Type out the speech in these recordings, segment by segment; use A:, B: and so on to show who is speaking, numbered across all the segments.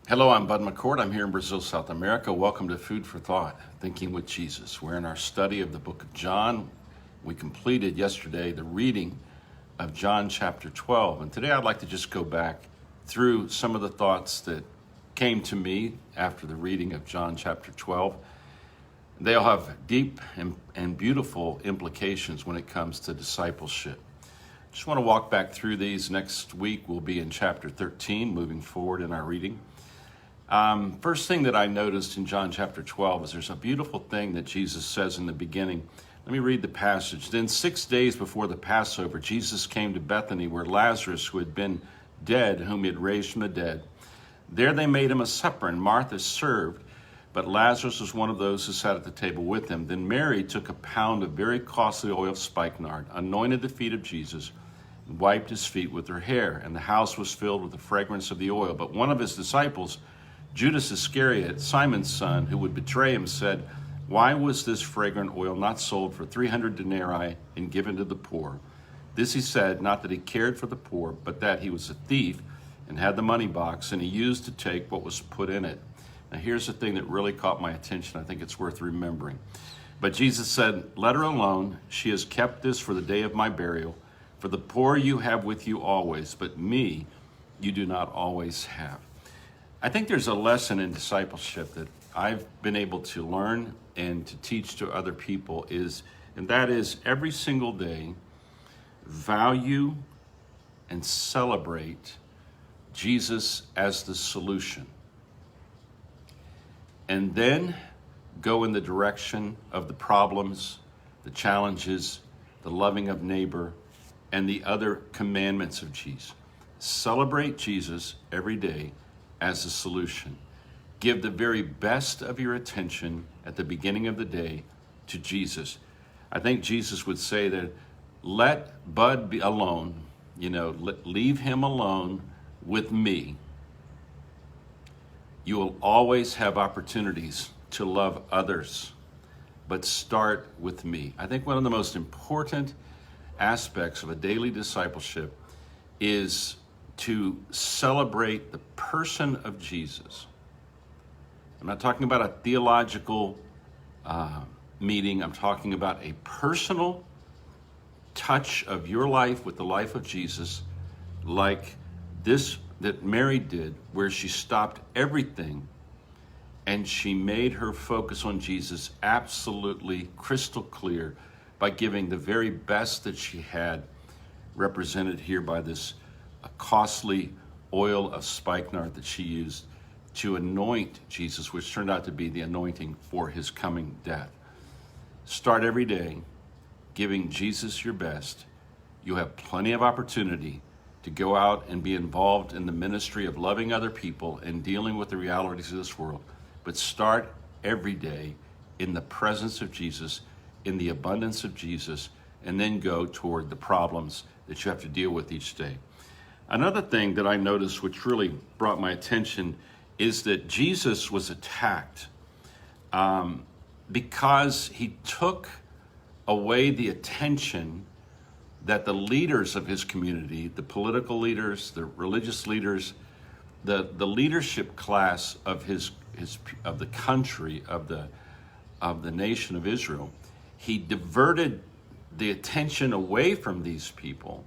A: Hello, I'm Bud McCord. I'm here in Brazil, South America. Welcome to Food for Thought, Thinking with Jesus. We're in our study of the book of John. We completed yesterday the reading of John chapter 12. And today I'd like to just go back through some of the thoughts that came to me after the reading of John chapter 12. They all have deep and beautiful implications when it comes to discipleship. Just want to walk back through these. Next week we'll be in chapter 13, moving forward in our reading. First thing that I noticed in John chapter 12 is there's a beautiful thing that Jesus says in the beginning. Let me read the passage. Then 6 days before the Passover, Jesus came to Bethany where Lazarus, who had been dead, whom he had raised from the dead. There they made him a supper, and Martha served, but Lazarus was one of those who sat at the table with him. Then Mary took a pound of very costly oil of spikenard, anointed the feet of Jesus, and wiped his feet with her hair, and the house was filled with the fragrance of the oil. But one of his disciples, Judas Iscariot, Simon's son, who would betray him, said, "Why was this fragrant oil not sold for 300 denarii and given to the poor?" This he said, not that he cared for the poor, but that he was a thief and had the money box, and he used to take what was put in it. Now here's the thing that really caught my attention. I think it's worth remembering. But Jesus said, "Let her alone. She has kept this for the day of my burial. For the poor you have with you always, but me you do not always have." I think there's a lesson in discipleship that I've been able to learn and to teach to other people and that is every single day, value and celebrate Jesus as the solution. And then go in the direction of the problems, the challenges, the loving of neighbor, and the other commandments of Jesus. Celebrate Jesus every day as a solution. Give the very best of your attention at the beginning of the day to Jesus. I think Jesus would say that let Bud be alone, leave him alone with me. You will always have opportunities to love others, but start with me. I think one of the most important aspects of a daily discipleship is to celebrate the person of Jesus. I'm not talking about a theological meeting. I'm talking about a personal touch of your life with the life of Jesus, like this that Mary did, where she stopped everything and she made her focus on Jesus absolutely crystal clear by giving the very best that she had, represented here by this a costly oil of spikenard that she used to anoint Jesus, which turned out to be the anointing for his coming death. Start every day giving Jesus your best. You have plenty of opportunity to go out and be involved in the ministry of loving other people and dealing with the realities of this world. But start every day in the presence of Jesus, in the abundance of Jesus, and then go toward the problems that you have to deal with each day. Another thing that I noticed which really brought my attention is that Jesus was attacked because he took away the attention that the leaders of his community, the political leaders, the religious leaders, the leadership class of the country, of the nation of Israel, he diverted the attention away from these people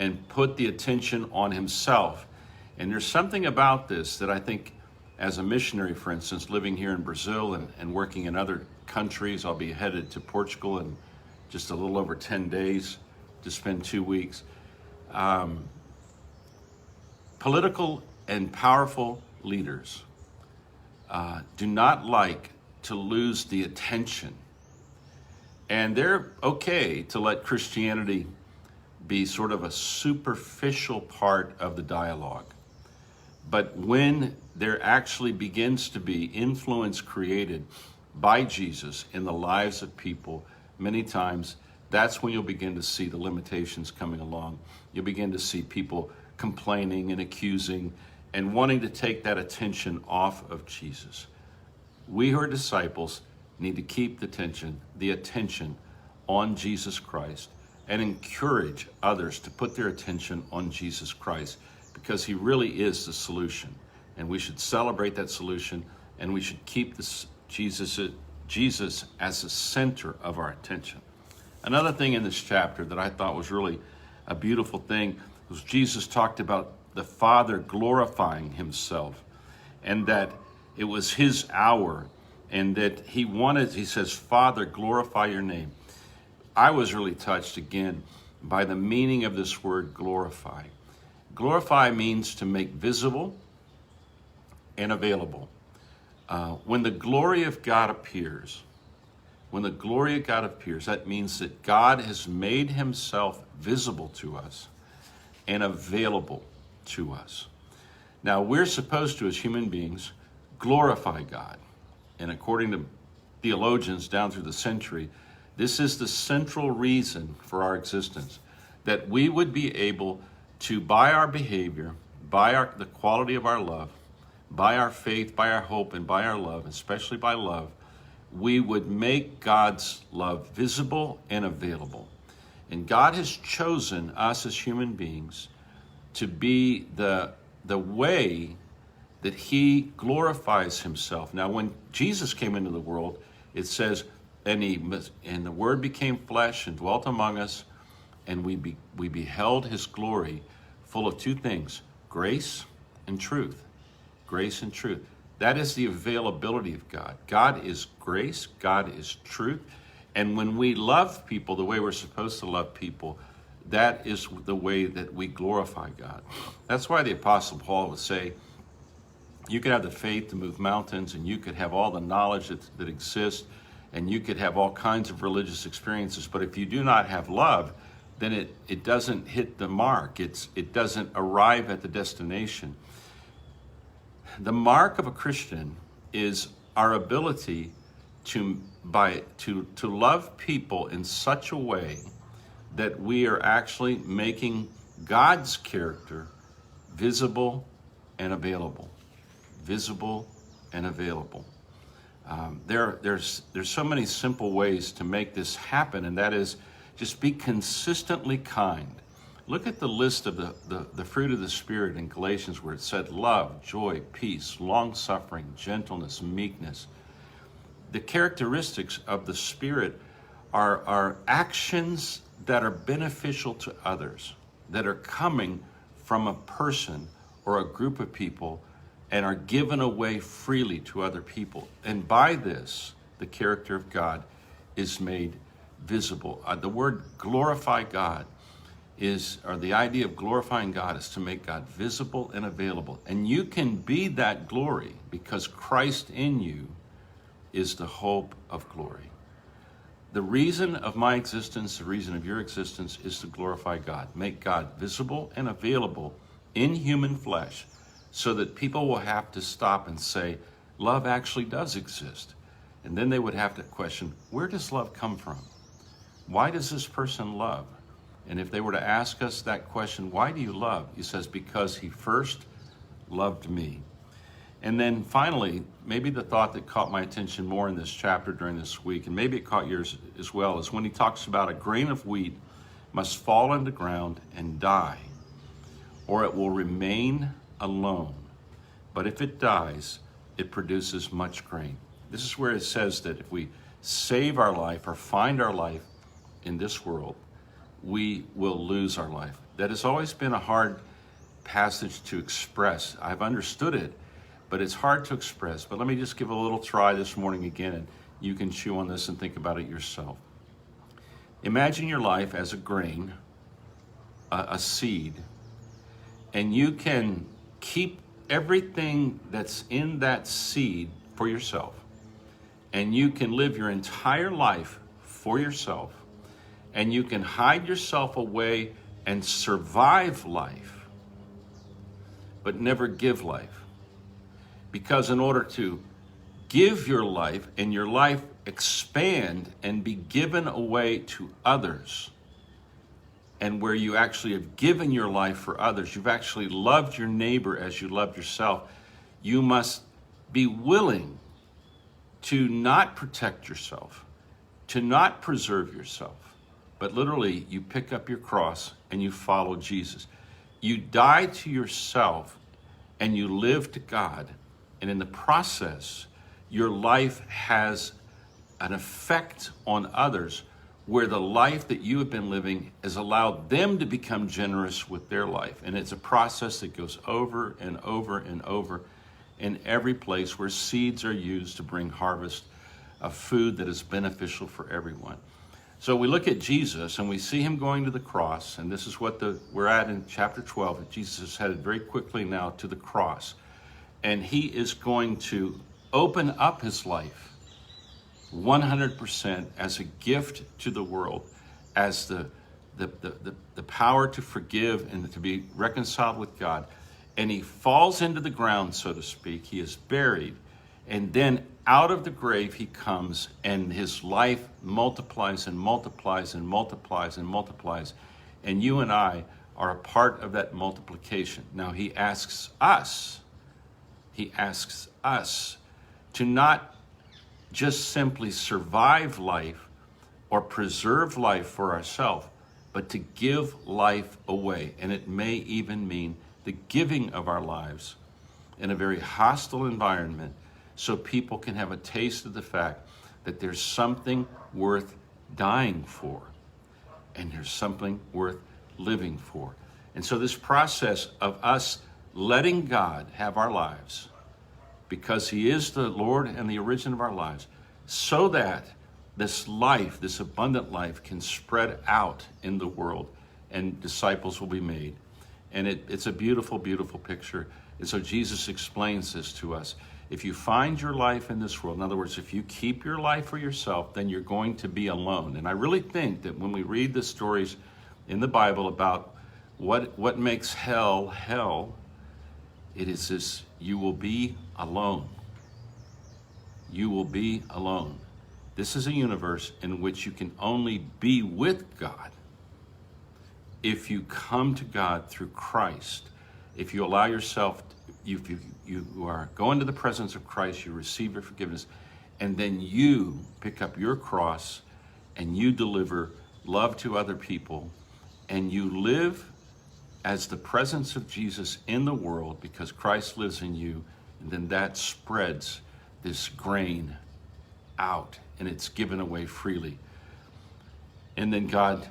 A: and put the attention on himself. And there's something about this that I think, as a missionary, for instance, living here in Brazil and working in other countries, I'll be headed to Portugal in just a little over 10 days to spend 2 weeks. Political and powerful leaders do not like to lose the attention. And they're okay to let Christianity be sort of a superficial part of the dialogue. But when there actually begins to be influence created by Jesus in the lives of people, many times that's when you'll begin to see the limitations coming along. You'll begin to see people complaining and accusing and wanting to take that attention off of Jesus. We who are disciples need to keep the attention on Jesus Christ and encourage others to put their attention on Jesus Christ, because he really is the solution. And we should celebrate that solution, and we should keep this Jesus as the center of our attention. Another thing in this chapter that I thought was really a beautiful thing was Jesus talked about the Father glorifying himself, and that it was his hour, and that he says, Father, glorify your name. I was really touched again by the meaning of this word glorify. Glorify means to make visible and available. When the glory of God appears, that means that God has made himself visible to us and available to us. Now, we're supposed to, as human beings, glorify God. And according to theologians down through the century, this is the central reason for our existence, that we would be able to, by our behavior, by the quality of our love, by our faith, by our hope, and by our love, especially by love, we would make God's love visible and available. And God has chosen us as human beings to be the way that he glorifies himself. Now, when Jesus came into the world, it says, and the Word became flesh and dwelt among us, and we beheld his glory, full of two things, grace and truth. Grace and truth. That is the availability of God. God is grace. God is truth. And when we love people the way we're supposed to love people, that is the way that we glorify God. That's why the Apostle Paul would say, you could have the faith to move mountains, and you could have all the knowledge that exists, and you could have all kinds of religious experiences, but if you do not have love, then it doesn't hit the mark. It doesn't arrive at the destination. The mark of a Christian is our ability to love people in such a way that we are actually making God's character visible and available. Visible and available. There's so many simple ways to make this happen, and that is just be consistently kind. Look at the list of the fruit of the Spirit in Galatians, where it said love, joy, peace, long-suffering, gentleness, meekness. The characteristics of the Spirit are actions that are beneficial to others, that are coming from a person or a group of people and are given away freely to other people. And by this, the character of God is made visible. The word glorify God or the idea of glorifying God is to make God visible and available. And you can be that glory because Christ in you is the hope of glory. The reason of my existence, the reason of your existence, is to glorify God. Make God visible and available in human flesh so that people will have to stop and say, love actually does exist. And then they would have to question, where does love come from? Why does this person love? And if they were to ask us that question, why do you love? He says, because he first loved me. And then finally, maybe the thought that caught my attention more in this chapter during this week, and maybe it caught yours as well, is when he talks about a grain of wheat must fall into the ground and die, or it will remain alone. But if it dies, it produces much grain. This is where it says that if we save our life or find our life in this world, we will lose our life. That has always been a hard passage to express. I've understood it, but it's hard to express. But let me just give a little try this morning again, and you can chew on this and think about it yourself. Imagine your life as a grain, a seed, and you can keep everything that's in that seed for yourself, and you can live your entire life for yourself, and you can hide yourself away and survive life, but never give life. Because in order to give your life and your life expand and be given away to others, and where you actually have given your life for others, you've actually loved your neighbor as you loved yourself, you must be willing to not protect yourself, to not preserve yourself, but literally you pick up your cross and you follow Jesus. You die to yourself and you live to God. And in the process, your life has an effect on others where the life that you have been living has allowed them to become generous with their life. And it's a process that goes over and over and over in every place where seeds are used to bring harvest of food that is beneficial for everyone. So we look at Jesus and we see him going to the cross, and this is what we're at in chapter 12. Jesus is headed very quickly now to the cross, and he is going to open up his life 100% as a gift to the world, as the power to forgive and to be reconciled with God. And he falls into the ground, so to speak. He is buried, and then out of the grave he comes, and his life multiplies and multiplies and multiplies and multiplies. And you and I are a part of that multiplication. Now he asks us to not just simply survive life or preserve life for ourselves, but to give life away. And it may even mean the giving of our lives in a very hostile environment, so people can have a taste of the fact that there's something worth dying for, and there's something worth living for. And so this process of us letting God have our lives, because he is the Lord and the origin of our lives, so that this life, this abundant life, can spread out in the world and disciples will be made. And it's a beautiful, beautiful picture. And so Jesus explains this to us. If you find your life in this world, in other words, if you keep your life for yourself, then you're going to be alone. And I really think that when we read the stories in the Bible about what makes hell, it is this: you will be alone. You will be alone. This is a universe in which you can only be with God if you come to God through Christ. If you allow yourself, you are going to the presence of Christ, you receive your forgiveness, and then you pick up your cross and you deliver love to other people, and you live as the presence of Jesus in the world because Christ lives in you, and then that spreads this grain out and it's given away freely. And then God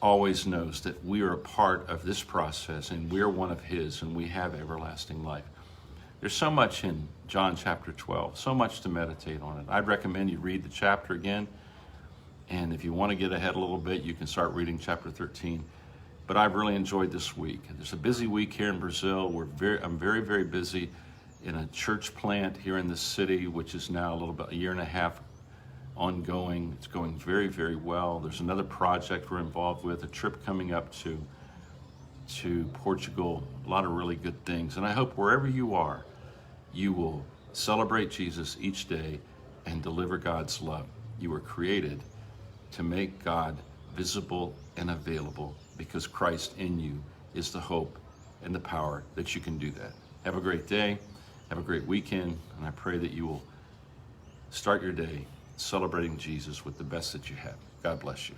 A: always knows that we are a part of this process, and we're one of his, and we have everlasting life. There's so much in John chapter 12, so much to meditate on it. I'd recommend you read the chapter again, and if you want to get ahead a little bit, you can start reading chapter 13. But I've really enjoyed this week. There's a busy week here in Brazil. I'm very, very busy in a church plant here in the city, which is now a year and a half ongoing. It's going very, very well. There's another project we're involved with, a trip coming up to Portugal, a lot of really good things. And I hope wherever you are, you will celebrate Jesus each day and deliver God's love. You were created to make God visible and available, because Christ in you is the hope and the power that you can do that. Have a great day. Have a great weekend. And I pray that you will start your day celebrating Jesus with the best that you have. God bless you.